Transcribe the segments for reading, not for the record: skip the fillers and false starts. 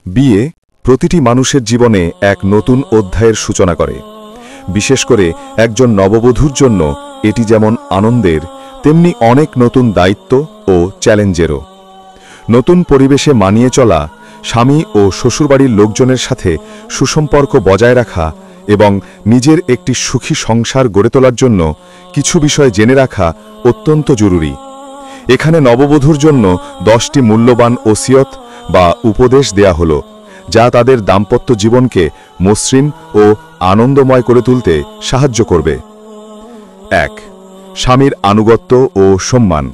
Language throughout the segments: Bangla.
বিয়ে প্রতিটি মানুষের জীবনে এক নতুন অধ্যায়ের সূচনা করে। বিশেষ করে একজন নববধূর জন্য এটি যেমন আনন্দের, তেমনি অনেক নতুন দায়িত্ব ও চ্যালেঞ্জেরও। নতুন পরিবেশে মানিয়ে চলা, স্বামী ও শ্বশুরবাড়ির লোকজনের সাথে সুসম্পর্ক বজায় রাখা এবং নিজের একটি সুখী সংসার গড়ে তোলার জন্য কিছু বিষয় জেনে রাখা অত্যন্ত জরুরি। এখানে নববধূর জন্য 10টি মূল্যবান ওসিয়ত বা উপদেশ দেয়া হলো, যা তাদের দাম্পত্য জীবনকে মসৃণ ও আনন্দময় করে তুলতে সাহায্য করবে। 1. স্বামীর আনুগত্য ও সম্মান।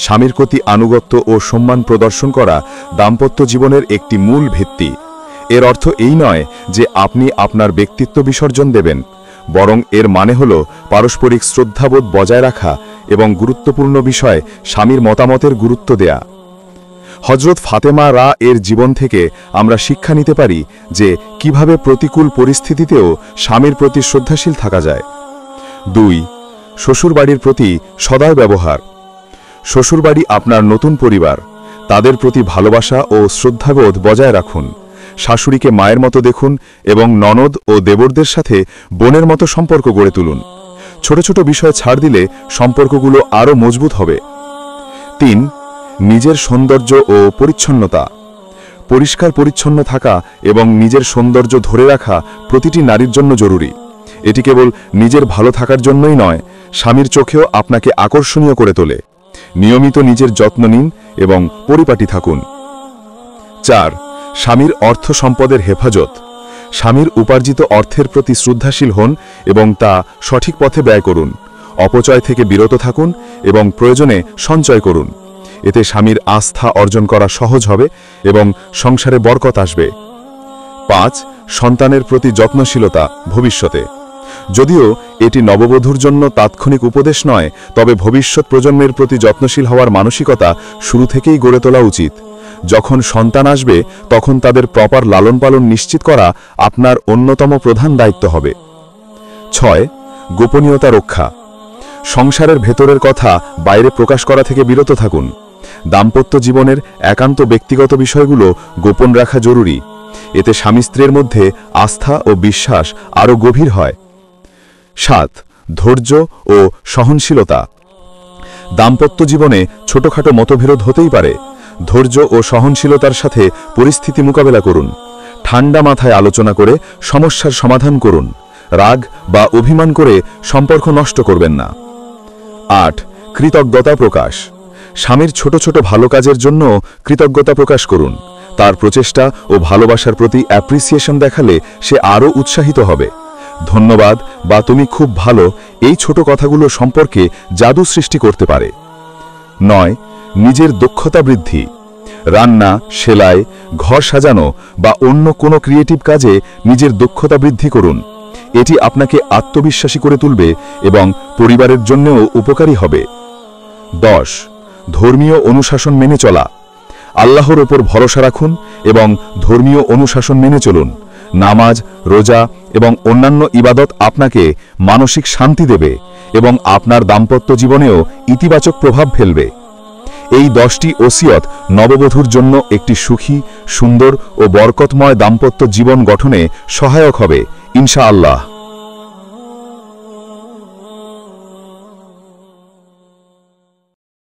স্বামীর প্রতি আনুগত্য ও সম্মান প্রদর্শন করা দাম্পত্য জীবনের একটি মূল ভিত্তি। এর অর্থ এই নয় যে আপনি আপনার ব্যক্তিত্ব বিসর্জন দেবেন, বরং এর মানে হল পারস্পরিক শ্রদ্ধাবোধ বজায় রাখা এবং গুরুত্বপূর্ণ বিষয়ে স্বামীর মতামতের গুরুত্ব দেয়া। হযরত ফাতেমা রা এর জীবন থেকে আমরা শিক্ষা নিতে পারি যে কিভাবে প্রতিকূল পরিস্থিতিতেও স্বামীর প্রতি শ্রদ্ধাশীল থাকা যায়। 2. শ্বশুরবাড়ির প্রতি সদয় ব্যবহার। শ্বশুরবাড়ি আপনার নতুন পরিবার, তাদের প্রতি ভালোবাসা ও শ্রদ্ধাবোধ বজায় রাখুন। শাশুড়িকে মায়ের মতো দেখুন এবং ননদ ও দেবরদের সাথে বোনের মতো সম্পর্ক গড়ে তুলুন। ছোট ছোট বিষয় ছাড় দিলে সম্পর্কগুলো আরও মজবুত হবে। 3. নিজের সৌন্দর্য ও পরিচ্ছন্নতা। পরিষ্কার পরিচ্ছন্ন থাকা এবং নিজের সৌন্দর্য ধরে রাখা প্রতিটি নারীর জন্য জরুরি। এটি কেবল নিজের ভালো থাকার জন্যই নয়, স্বামীর চোখেও আপনাকে আকর্ষণীয় করে তোলে। নিয়মিত নিজের যত্ন নিন এবং পরিপাটি থাকুন। 4. স্বামীর অর্থ সম্পদের হেফাজত। স্বামীর উপার্জিত অর্থের প্রতি শ্রদ্ধাশীল হন এবং তা সঠিক পথে ব্যয় করুন। অপচয় থেকে বিরত থাকুন এবং প্রয়োজনে সঞ্চয় করুন। এতে স্বামীর আস্থা অর্জন করা সহজ হবে এবং সংসারে বরকত আসবে। 5. সন্তানের প্রতি যত্নশীলতা ভবিষ্যতে। যদিও এটি নববধূর জন্য তাৎক্ষণিক উপদেশ নয়, তবে ভবিষ্যৎ প্রজন্মের প্রতি যত্নশীল হওয়ার মানসিকতা শুরু থেকেই গড়ে তোলা উচিত। যখন সন্তান আসবে তখন তাদের প্রপার লালন পালন নিশ্চিত করা আপনার অন্যতম প্রধান দায়িত্ব হবে। 6. গোপনীয়তা রক্ষা। সংসারের ভেতরের কথা বাইরে প্রকাশ করা থেকে বিরত থাকুন। দাম্পত্য জীবনের একান্ত ব্যক্তিগত বিষয়গুলো গোপন রাখা জরুরি। এতে স্বামী স্ত্রীর মধ্যে আস্থা ও বিশ্বাস আরও গভীর হয়। 7. ধৈর্য ও সহনশীলতা। দাম্পত্য জীবনে ছোটখাটো মতবিরোধ হতেই পারে। ধৈর্য ও সহনশীলতার সাথে পরিস্থিতি মোকাবেলা করুন। ঠান্ডা মাথায় আলোচনা করে সমস্যার সমাধান করুন। রাগ বা অভিমান করে সম্পর্ক নষ্ট করবেন না। 8. কৃতজ্ঞতা প্রকাশ। স্বামীর ছোট ছোট ভালো কাজের জন্য কৃতজ্ঞতা প্রকাশ করুন। তার প্রচেষ্টা ও ভালোবাসার প্রতি অ্যাপ্রিসিয়েশন দেখালে সে আরও উৎসাহিত হবে। ধন্যবাদ বা তুমি খুব ভালো, এই ছোট কথাগুলো সম্পর্কে জাদু সৃষ্টি করতে পারে। 9. নিজের দক্ষতা বৃদ্ধি। রান্না, সেলাই, ঘর সাজানো বা অন্য কোনো ক্রিয়েটিভ কাজে নিজের দক্ষতা বৃদ্ধি করুন। এটি আপনাকে আত্মবিশ্বাসী করে তুলবে এবং পরিবারের জন্যও উপকারী হবে। 10. ধর্মীয় অনুশাসন মেনে চলা। আল্লাহর ওপর ভরসা রাখুন এবং ধর্মীয় অনুশাসন মেনে চলুন। নামাজ, রোজা এবং অন্যান্য ইবাদত আপনাকে মানসিক শান্তি দেবে এবং আপনার দাম্পত্য জীবনেও ইতিবাচক প্রভাব ফেলবে। এই 10টি ওসিয়ত নববধূর জন্য একটি সুখী, সুন্দর ও বরকতময় দাম্পত্য জীবন গঠনে সহায়ক হবে ইনশাআল্লাহ।